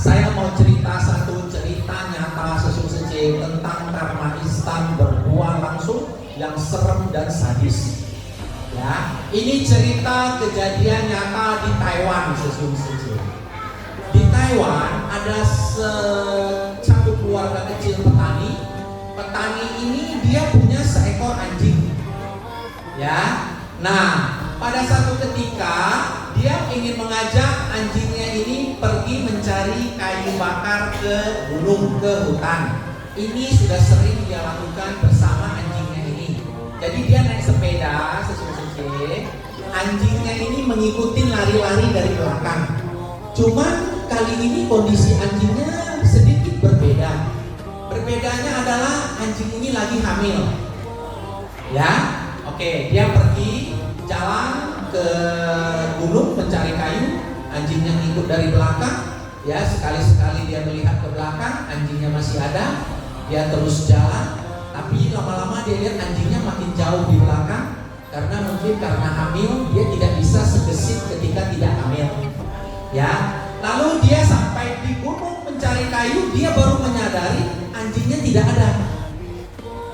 saya mau cerita satu cerita nyata sesuai tentang karma instan berbuah langsung yang serem dan sadis. Ya, ini cerita kejadian nyata di Taiwan sesuai. Di Taiwan ada satu keluarga kecil petani. Petani ini dia punya seekor anjing. Ya, nah pada satu ketika dia ingin mengajak anjingnya ini pergi mencari kayu bakar ke gunung, ke hutan. Ini sudah sering dia lakukan bersama anjingnya ini. Jadi dia naik sepeda sesuai. Anjingnya ini mengikuti lari-lari dari belakang. Cuman kali ini kondisi anjingnya sedikit berbeda. Berbedanya adalah anjing ini lagi hamil. Ya, oke, dia pergi jalan ke gunung mencari kayu, anjingnya ngikut dari belakang. Ya, sekali-sekali dia melihat ke belakang, anjingnya masih ada, dia terus jalan. Tapi lama-lama dia lihat anjingnya makin jauh di belakang, karena mungkin karena hamil dia tidak bisa segesit ketika tidak hamil. Ya, lalu dia sampai di gunung mencari kayu, dia baru menyadari anjingnya tidak ada.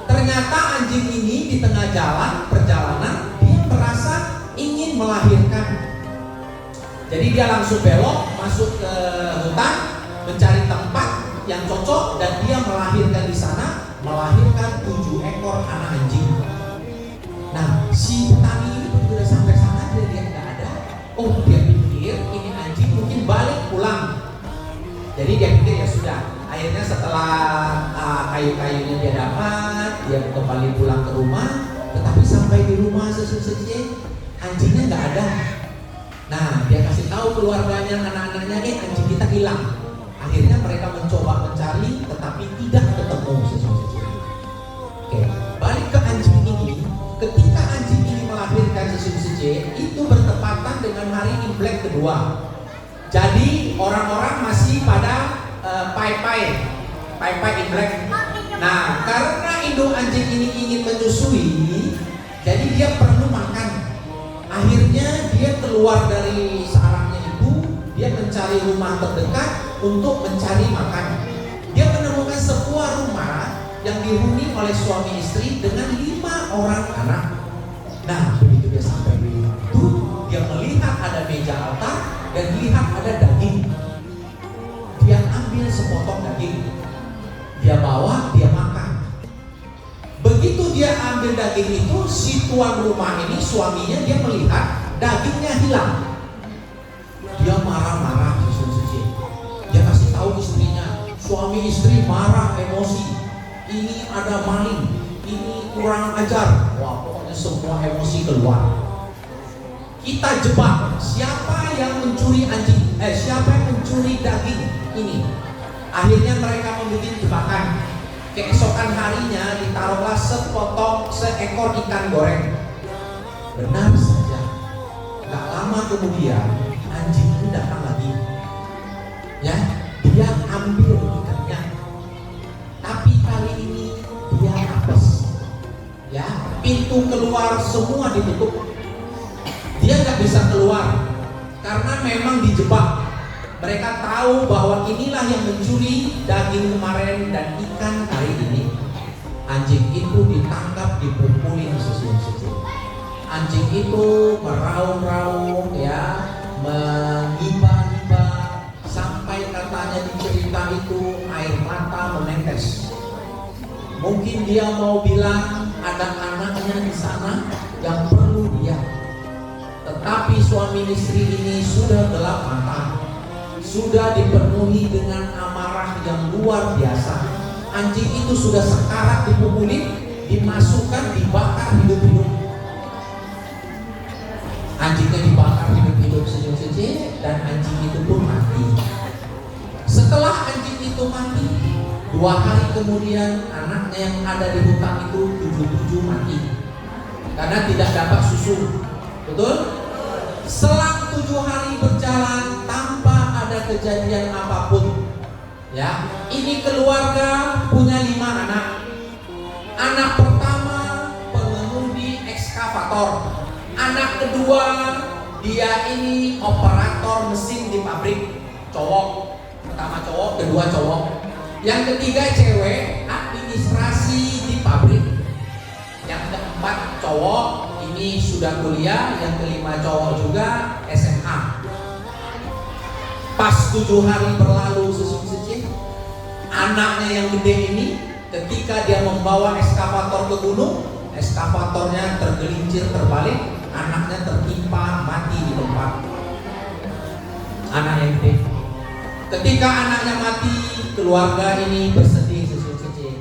Ternyata anjing ini di tengah jalan perjalanan dia merasa ingin melahirkan. Jadi dia langsung belok masuk ke hutan mencari tempat yang cocok dan dia melahirkan di sana, melahirkan 7 ekor anak anjing. Nah, si petani ini sudah sampai sana dia lihat nggak ada. Oh, dia pikir ini anjing mungkin balik pulang. Jadi dia pikir ya sudah. Akhirnya setelah kayu-kayunya dia dapat, dia kembali pulang ke rumah. Tetapi sampai di rumah sesuai anjingnya nggak ada. Nah, dia kasih tahu keluarganya, anak-anaknya, anjing kita hilang. Akhirnya mereka mencoba mencari, tetapi tidak ketemu sesuai. Oke, balik ke anjing ini. Ketika anjing ini melahirkan sesuai, itu bertepatan dengan hari Imlek kedua. Jadi orang-orang masih pada pai-pai Imlek. Nah, karena induk anjing ini ingin menyusui, jadi dia perlu makan. Akhirnya dia keluar dari sarangnya ibu, dia mencari rumah terdekat untuk mencari makan. Dia menemukan sebuah rumah yang dihuni oleh suami istri dengan 5 orang anak. Nah, begitu dia sampai di itu, dia melihat ada meja altar dan lihat ada daging. Dia ambil sepotong daging, dia bawa, dia makan. Begitu dia ambil daging itu, si tuan rumah ini, suaminya, dia melihat dagingnya hilang. Dia marah-marah, dia kasih tahu istrinya. Suami istri marah, emosi. Ini ada maling, ini kurang ajar. Wah, pokoknya semua emosi keluar. Kita jebak siapa yang mencuri anjing, siapa yang mencuri daging ini. Akhirnya mereka membuat jebakan. Keesokan harinya ditaruhlah seekor ikan goreng. Benar saja, gak lama kemudian anjing itu datang lagi. Ya, dia ambil ikannya. Tapi kali ini dia apes. Ya, pintu keluar semua ditutup. Dia gak bisa keluar karena memang dijebak. Mereka tahu bahwa inilah yang mencuri daging kemarin dan ikan hari ini. Anjing itu ditangkap, dipukulin sesuai. Anjing itu meraung-raung, ya, mengiba-iba, sampai katanya di cerita itu air mata menetes. Mungkin dia mau bilang ada anaknya di sana yang perlu dia. Tetapi suami istri ini sudah gelap mata. Sudah dipenuhi dengan amarah yang luar biasa. Anjing itu sudah sekarat dipukulin, dimasukkan, dibakar hidup-hidup. Anjingnya dibakar hidup-hidup sejuk-sejuk dan anjing itu pun mati. Setelah anjing itu mati, 2 hari kemudian anaknya yang ada di hutan itu 7 mati karena tidak dapat susu. Betul? Selang 7 hari berjalan tanpa ada kejadian apapun. Ya, ini keluarga punya 5 anak. Anak pertama pengemudi ekskavator. Anak kedua dia ini operator mesin di pabrik, cowok. Pertama cowok, kedua cowok. Yang ketiga cewek, administrasi di pabrik. Yang keempat cowok, ini sudah kuliah. Yang kelima cowok juga SMA. Pas 7 hari berlalu sesuci, anaknya yang gede ini ketika dia membawa ekskavator ke gunung, ekskavatornya tergelincir terbalik, anaknya tertimpa mati di tempat. Anak yang gede. Ketika anaknya mati, keluarga ini bersedih sesuci.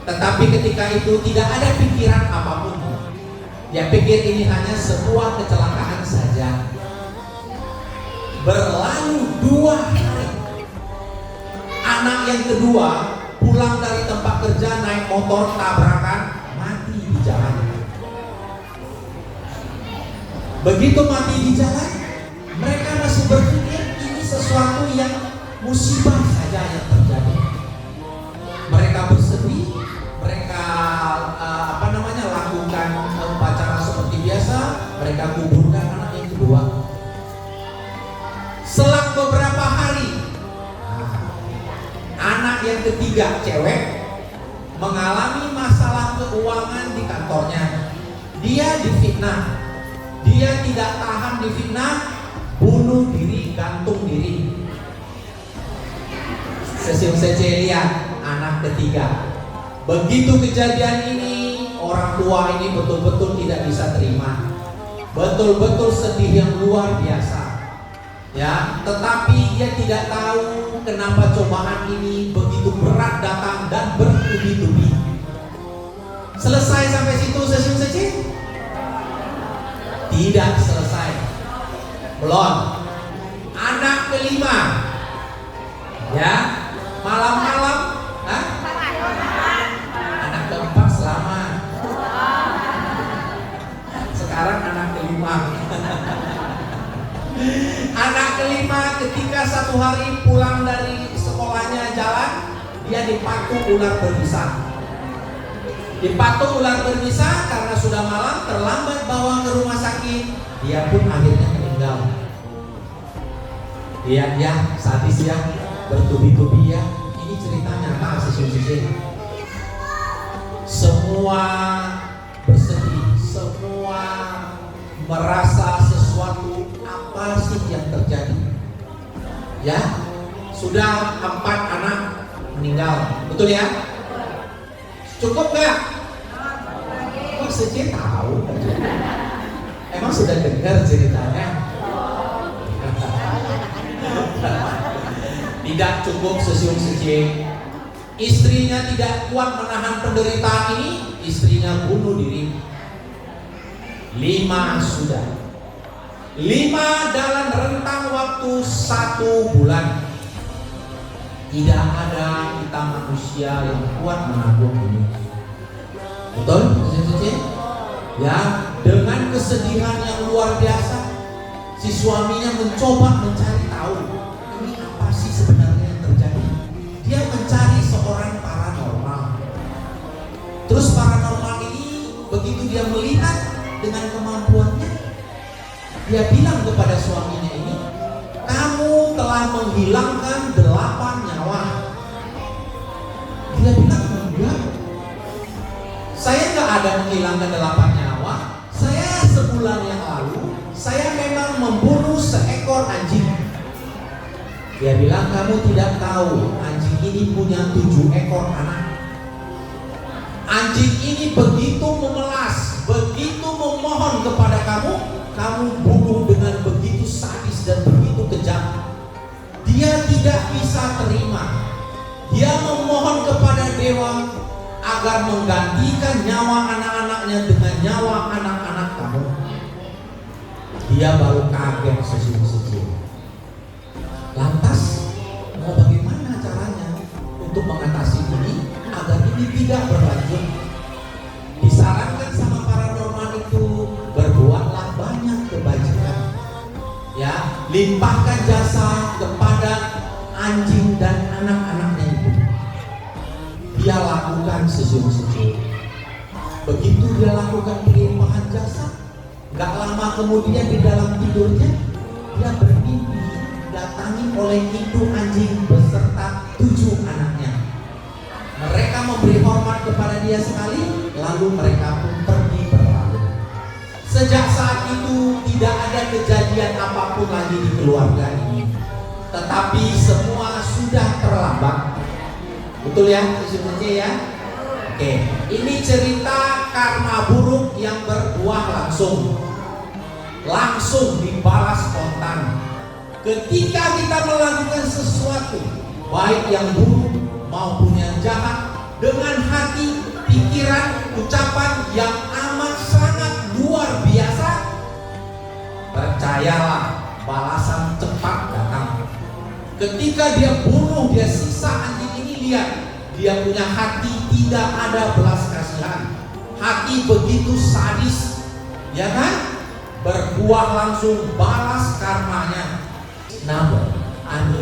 Tetapi ketika itu tidak ada pikiran apapun. Dia pikir ini hanya sebuah kecelakaan saja. Berlalu 2 hari, anak yang kedua pulang dari tempat kerja naik motor tabrakan, mati di jalan. Begitu mati di jalan, mereka masih berpikir ini sesuatu yang musibah saja yang terjadi. Mereka bersedih, mereka lakukan upacara seperti biasa, mereka kuburkan anak yang kedua. Selang beberapa hari, anak yang ketiga cewek mengalami masalah keuangan di kantornya. Dia difitnah, dia tidak tahan difitnah, bunuh diri, gantung diri. Sesium-sece lihat anak ketiga. Begitu kejadian ini, orang tua ini betul-betul tidak bisa terima, betul-betul sedih yang luar biasa. Ya, tetapi dia tidak tahu kenapa cobaan ini begitu berat datang dan bertubi-tubi. Selesai sampai situ sesi-sesi? Tidak selesai. Belum. Anak kelima. Ya, malam-malam, anak keempat selamat. Sekarang anak kelima. Anak kelima ketika satu hari pulang dari sekolahnya jalan, dia dipatuk ular berbisa. Dipatuk ular berbisa karena sudah malam, terlambat bawa ke rumah sakit, dia pun akhirnya meninggal. Lihat ya, sadis ya, bertubi-tubi ya. Ini cerita nyata sesi-sesi. Semua bersedih, semua merasa sesuatu. Apa sih yang terjadi? Ya, sudah 4 anak meninggal, betul ya? Cukup gak? Kok Seci tahu? Emang sudah dengar ceritanya? Tidak cukup sesium Seci. Istrinya tidak kuat menahan penderitaan ini, istrinya bunuh diri. 5 sudah. 5 dalam rentang waktu 1 bulan. Tidak ada kita manusia yang kuat menanggung ini. Betul? Ya, dengan kesedihan yang luar biasa, si suaminya mencoba mencari tahu ini apa sih sebenarnya yang terjadi. Dia mencari seorang paranormal. Terus paranormal ini begitu dia melihat dengan kemampuannya, dia bilang kepada suaminya ini, kamu telah menghilangkan 8 nyawa. Dia bilang, enggak, saya nggak ada menghilangkan 8 nyawa. Saya sebulan yang lalu, saya memang membunuh seekor anjing. Dia bilang, kamu tidak tahu, anjing ini punya 7 ekor anak. Anjing ini begitu memelas, begitu memohon kepada kamu, kamu bunuh dengan begitu sadis dan begitu kejam. Dia tidak bisa terima. Dia memohon kepada dewa agar menggantikan nyawa anak-anaknya dengan nyawa anak-anak kamu. Dia baru kaget sesuatu. Lantas mau bagaimana caranya untuk mengatasi ini agar ini tidak berlanjut? Disarankan sama paranormal itu, berbuatlah banyak kebajikan. Ya, limpahkan jasa kepada anjing dan anak-anaknya itu. Dia lakukan sesuatu. Begitu dia lakukan pelimpahan jasa, gak lama kemudian di dalam tidurnya dia bermimpi didatangi oleh itu anjing beserta 7 anaknya. Mereka memberi hormat kepada dia sekali, lalu mereka pun pergi berlalu. Sejak saat itu tidak ada kejadian apapun lagi di keluarga ini. Tetapi semua sudah terlambat. Betul ya, suci ya? Oke, ini cerita karma buruk yang berbuah langsung dibalas spontan. Ketika kita melakukan sesuatu, baik yang buruk maupun yang jahat, dengan hati, pikiran, ucapan yang amat sangat luar biasa, percayalah balasan cepat datang. Ketika dia bunuh, dia siksa anjing ini, lihat, dia punya hati tidak ada belas kasihan, hati begitu sadis, ya kan? Berbuah langsung balas karmanya. Namun, anu